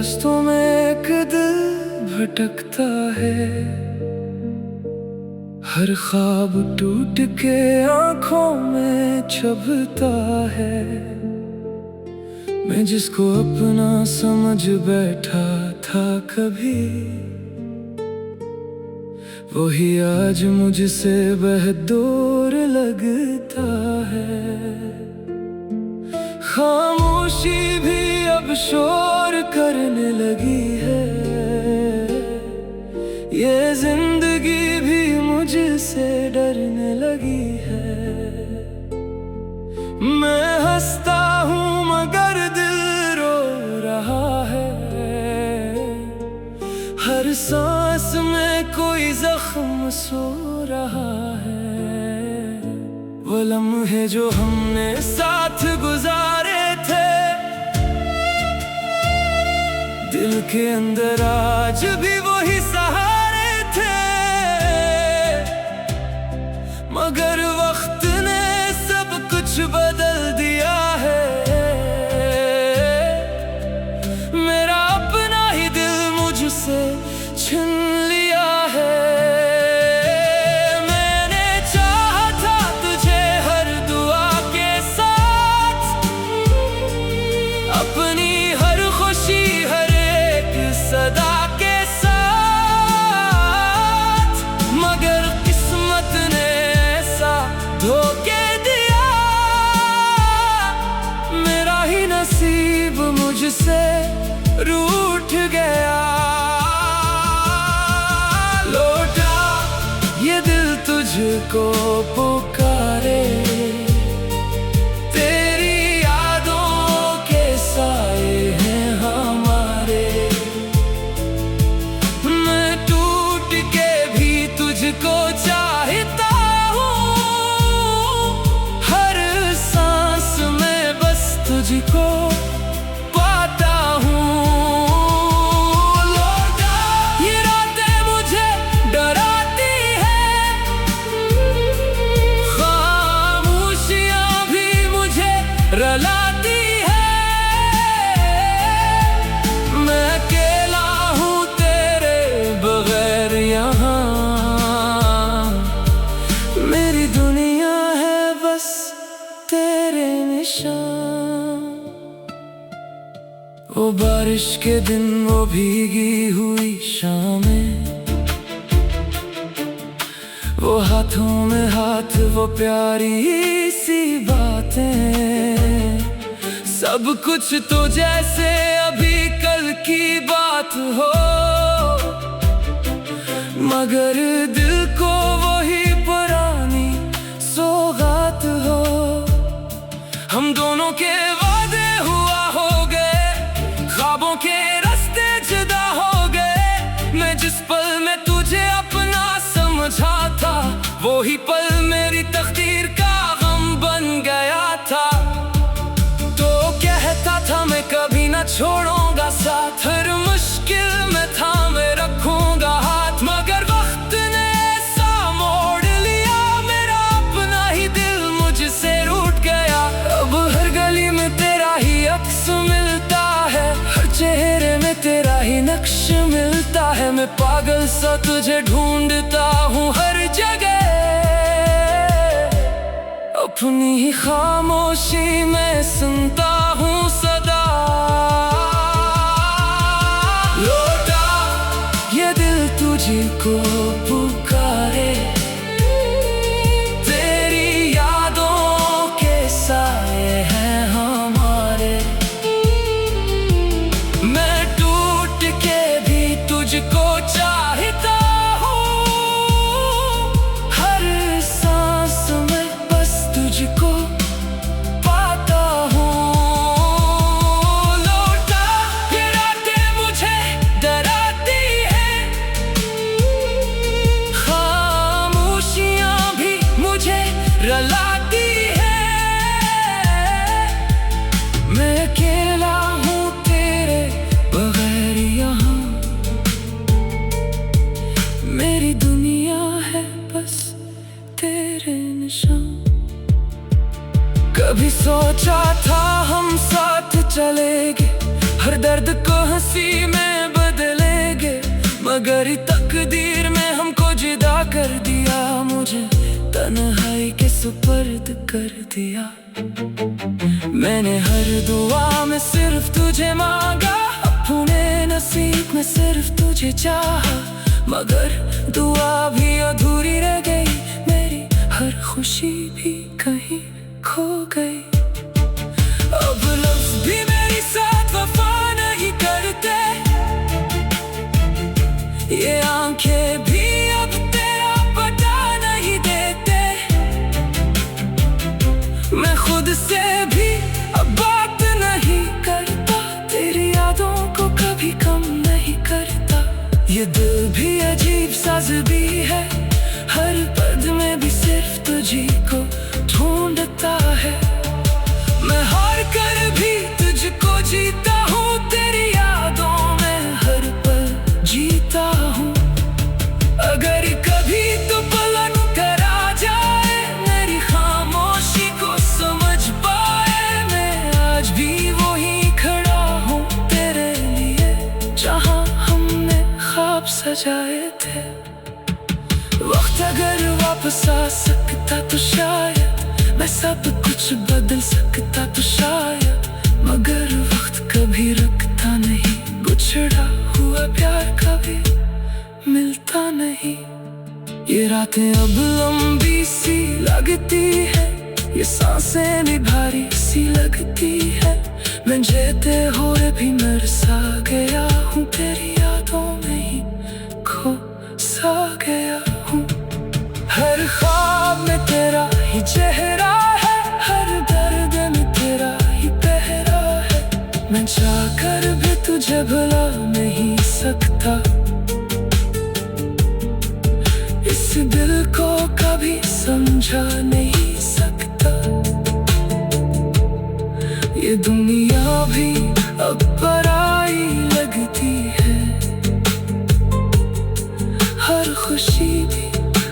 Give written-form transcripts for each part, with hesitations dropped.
रास्तों में एक दिल भटकता है, हर ख्वाब टूट के आंखों में चुभता है। मैं जिसको अपना समझ बैठा था कभी, वही आज मुझसे बेहद दूर लगता है। खामोशी भी अब शोर करने लगी है, ये जिंदगी भी मुझसे डरने लगी है। मैं हंसता हूँ मगर दिल रो रहा है, हर सांस में कोई जख्म सो रहा है। वो लम्हे जो हमने साथ गुजारे थे, दिल के अंदर आज भी वही सहारे थे। मगर वक्त ने सब कुछ बदल दिया है, मेरा अपना ही दिल मुझसे छिन लिया है। मैंने चाहा था तुझे हर दुआ के साथ, अपनी हर खुशी हर एक सदा के साथ, मगर किस्मत ने ऐसा धोखे दिया। मेरा ही नसीब मुझसे रूठ गया। लौटा ये दिल तुझको पुकारे, तेरी यादों के साए हैं हमारे। मैं टूट के भी तुझको चाहता हूँ, हर सांस में बस तुझको पाता हूँ। लौटा ये रातें मुझे डराती हैं, खामोशियाँ भी मुझे रुलाती हैं। मैं अकेला हूँ तेरे बगैर यहाँ, मेरी दुनिया है बस तेरे निशान। वो बारिश के दिन, वो भीगी हुई शामें, वो हाथों में हाथ, वो प्यारी सी बातें। सब कुछ तो जैसे अभी कल की बात हो, मगर दिल को वही पुरानी सौगात हो। हम दोनों के वादे हुआ हो गए, ख्वाबों के रास्ते जुदा हो गए। मैं जिस पल में तुझे अपना समझा था, वही पल मेरी तकदीर का गम बन गया था। तो कहता था मैं कभी ना छोड़ूंगा साथ, हर मुश्किल में था मैं रखूंगा हाथ। मगर वक्त ने ऐसा मोड़ लिया, मेरा अपना ही दिल मुझसे रूठ गया। अब हर गली में तेरा ही अक्स मिलता है, हर चेहरे में तेरा ही नक्श मिलता है। मैं पागल सा तुझे ढूंढता हूँ हर जगह, अपनी ही खामोशी में सुनता हूँ सदा। लौटा ये दिल तुझको पुकारे, तेरी यादों के साए हैं हमारे। मैं टूट के भी तुझको चाहता हूँ, हर सांस में बस तुझको पाता हूँ। उसी में बदलेंगे, मगर तकदीर में हमको जुदा कर दिया, मुझे तन्हाई के सुपर्द कर दिया। मैंने हर दुआ में सिर्फ तुझे मांगा, अपने नसीब में सिर्फ तुझे चाहा, मगर दुआ भी अधूरी रह गई, मेरी हर खुशी भी कहीं खो गई। अब लफ्ज़ भी मेरी साथ वफा नहीं करते, ये आंखें भी अब तेरा पता नहीं देते। मैं खुद से भी अब बात नहीं करता, तेरी यादों को कभी कम नहीं करता। ये दिल भी अजीब साज भी है, हर पद में भी सिर्फ तुझी को ढूंढता है। मैं हार कर भी तुझको जीता हूँ, तेरी यादों में हर पल जीता हूँ। अगर कभी तो पलट कर आ जाए, मेरी खामोशी को समझ पाए, मैं आज भी वहीं खड़ा हूँ तेरे लिए, जहाँ हमने ख्वाब सजाए थे। वक्त अगर वापस आ सकता तो शायद मैं सब कुछ बदल सकता तो शायद, मगर वक्त कभी रुकता नहीं, बिछड़ा हुआ प्यार कभी मिलता नहीं। ये रातें अब लंबी सी लगती है, ये सांसें भी भारी सी लगती है। मैं जीते हुए भी मर सा गया हूँ, तेरी यादों में ही खो सा गया हूँ। हर ख्वाब में तेरा ही चेहरा है, हर दर्द में तेरा ही पहरा है। मैं चाहकर भी तुझे भुला नहीं सकता, इस दिल को कभी समझा नहीं सकता। ये दुनिया भी अब पराई लगती है, हर खुशी भी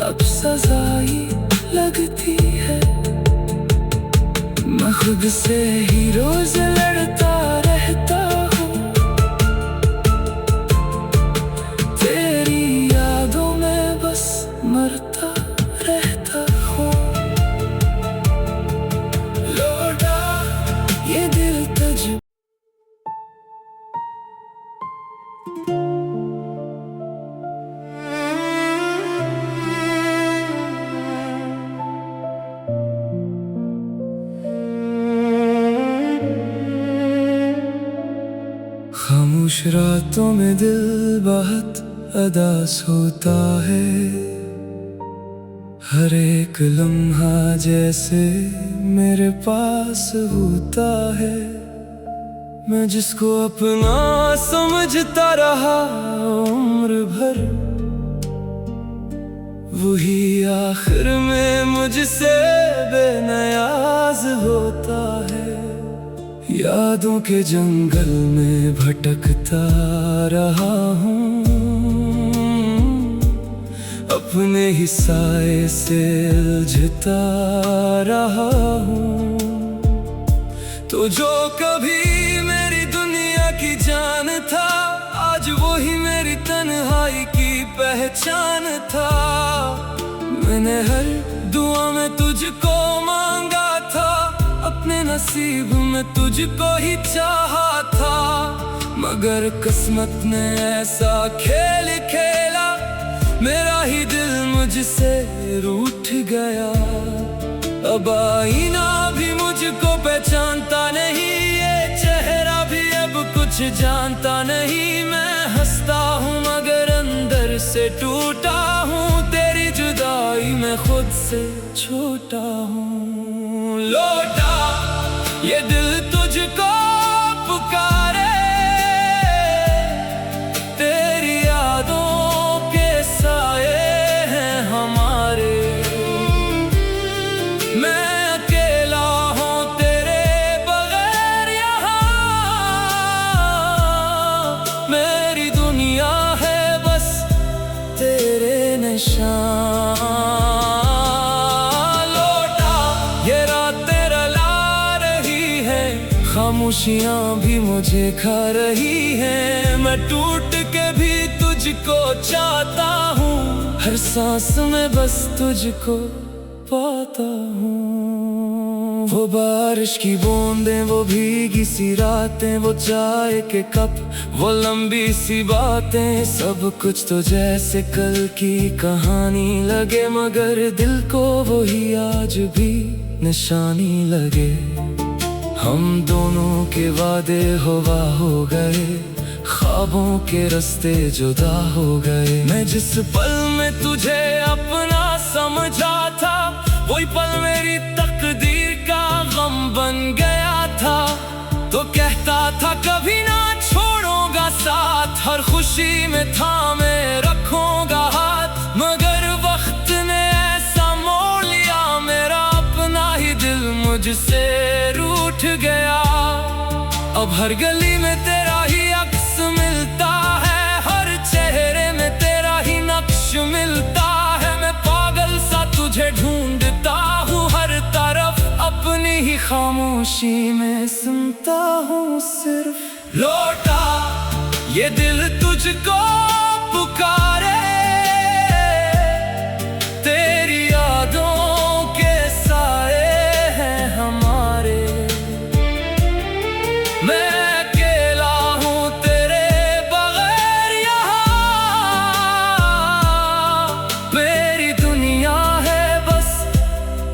अब सजाई लगती है। मैं खुद से ही रोज लड़ता रहता हूँ, तेरी यादों में बस मरता रहता हूँ। लौटा ये दिल तुझ खामोश रातों में दिल बहुत अदास होता है, हर एक लम्हा जैसे मेरे पास होता है। मैं जिसको अपना समझता रहा उम्र भर, वही आखिर में मुझसे बेनियाज होता है। यादों के जंगल में भटकता रहा हूँ, अपने ही साए से उलझता रहा हूँ। तो जो कभी मेरी दुनिया की जान था, आज वही मेरी तन्हाई की पहचान था। मैंने हर दुआ में तुझको मांगा था, अपने नसीब में तुझको ही चाहा था, मगर किस्मत ने ऐसा खेल खेला, मेरा ही दिल मुझसे रूठ गया। अब आईना भी मुझको पहचानता नहीं, ये चेहरा भी अब कुछ जानता नहीं। मैं हंसता हूँ मगर अंदर से टूटा हूँ, तेरी जुदाई में खुद से छूटा हूँ। लौटा ये दिल तुझको पुकारे, तेरी यादों के साए हैं हमारे। मैं अकेला हूँ तेरे बगैर यहाँ, मेरी दुनिया है बस तेरे निशान। लौटा ये रात तेरा ला रही है, खामोशियाँ भी मुझे खा रही हैं। मैं टूट के भी तुझको चाहता हूँ, हर सांस में बस तुझको पाता हूँ। वो बारिश की बूंदें, वो भीगी सी रातें, वो चाय के कप, वो लंबी सी बातें, सब कुछ तो जैसे कल की कहानी लगे, मगर दिल को वही आज भी निशानी लगे। हम दोनों के वादे हवा हो गए, ख्वाबों के रास्ते जुदा हो गए। मैं जिस पल में तुझे अपना समझा था, वही पल मेरी तकदीर का गम बन गया था। तो कहता था कभी ना छोड़ूंगा साथ, हर खुशी में थामे रखूंगा हाथ, मगर वक्त ने ऐसा मोड़ लिया, मेरा अपना ही दिल मुझसे रूठ गया। अब हर गली में तेरा ही अक्स मिलता है, हर चेहरे में तेरा ही नक्श मिलता है। मैं पागल सा तुझे ढूंढता हूँ हर तरफ, अपनी ही खामोशी में सुनता हूँ सिर्फ। लौटा ये दिल तुझको पुकारे, तेरी यादों के साए हैं हमारे। मैं अकेला हूँ तेरे बगैर यहाँ, मेरी दुनिया है बस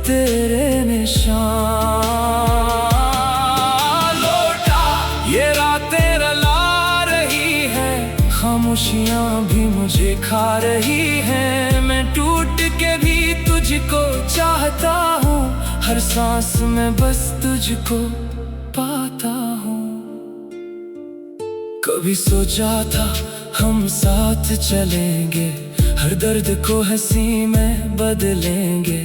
तेरे निशान। लौटा ये रातें रुला रही हैं, खामोशियाँ भी मुझे खा रही हैं। मैं टूट के भी तुझको चाहता हूँ, हर सांस में बस तुझको पाता हूँ। कभी सोचा था हम साथ चलेंगे, हर दर्द को हंसी में बदलेंगे,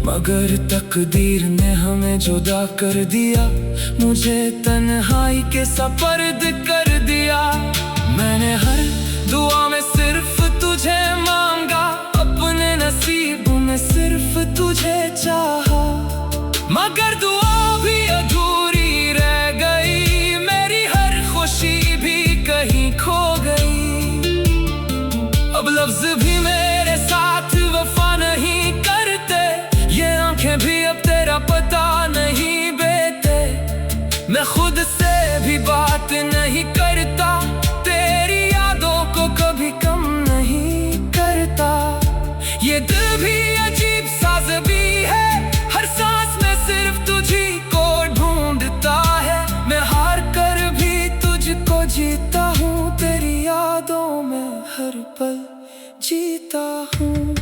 मगर तकदीर ने हमें जुदा कर दिया, मुझे तन्हाई के सपर्द कर दिया। मैंने हर दुआ में सिर्फ तुझे मांगा, अपने नसीब में सिर्फ तुझे चाहा, मगर दुआ भी अधूरी रह गई, मेरी हर खुशी भी कहीं खो गई। अब लफ्ज भी मेरे साथ वफा नहीं करते, ये आंखें भी अब तेरा पता नहीं बेते। मैं खुद से भी बात नहीं करता, तेरी यादों को कभी कम नहीं करता। ये दिल भी अजीब साज भी है, हर सांस में सिर्फ तुझी को ढूंढता है। मैं हार कर भी तुझको जीता हूँ, तेरी यादों में हर पल जीता हूँ।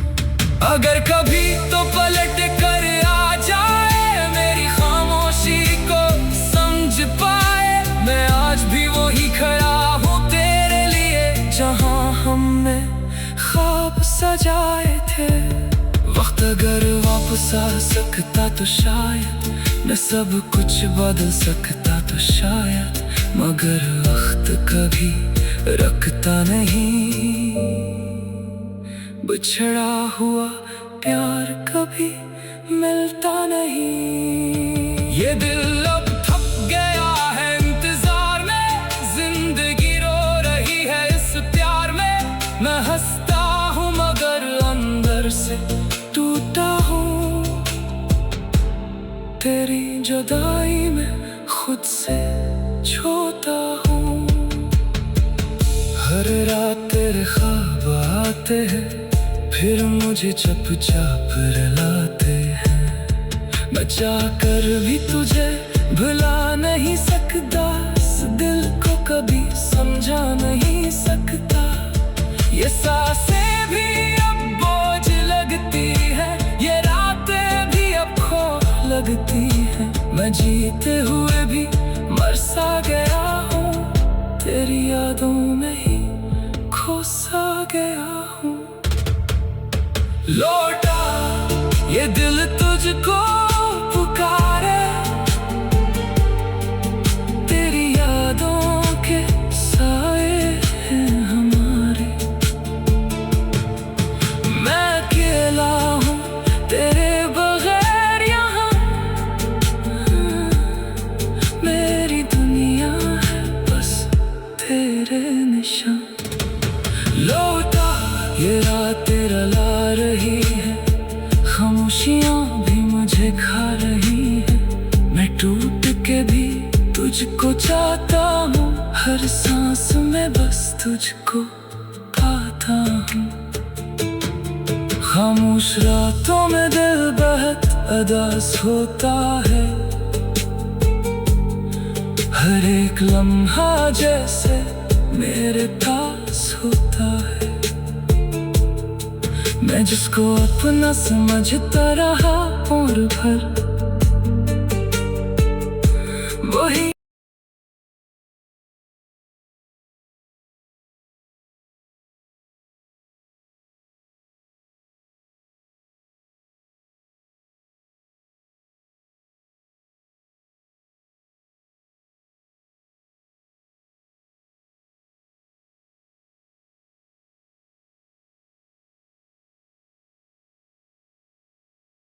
अगर कभी तो पलट कर आ जाए, मेरी खामोशी को समझ पाए, मैं आज भी वही खड़ा हूँ तेरे लिए, जहाँ हमने ख्वाब सजाए थे। वक्त अगर वापस आ सकता तो शायद, मैं सब कुछ बदल सकता तो शायद, मगर वक्त कभी रखता नहीं, बिछड़ा हुआ प्यार कभी मिलता नहीं। ये दिल अब थक गया है इंतजार में, जिंदगी रो रही है इस प्यार में। मैं हंसता हूँ मगर अंदर से टूटा हूँ, तेरी जुदाई में खुद से छोटा हूँ। हर रात तेरे ख्वाब आते हैं, फिर मुझे चुपचाप रुलाते हैं। मैं चाहकर भी तुझे भुला नहीं सकता, इस दिल को कभी समझा नहीं सकता। ये सांसें भी अब बोझ लगती है, ये रातें भी अब खो लगती है। मैं जीते हुए भी मर सा गया हूँ, तेरी यादों में ही खो सा गया हूँ। लौटा ये दिल तुझको पुकारे, तेरी यादों के साए हैं हमारे। मैं अकेला हूँ तेरे बगैर यहाँ, मेरी दुनिया हर सांस में बस तुझको पाता हूँ। खामोश रातों में दिल बहुत उदास होता है, हर एक लम्हा जैसे मेरे पास होता है। मैं जिसको अपना समझता रहा उम्र भर, वही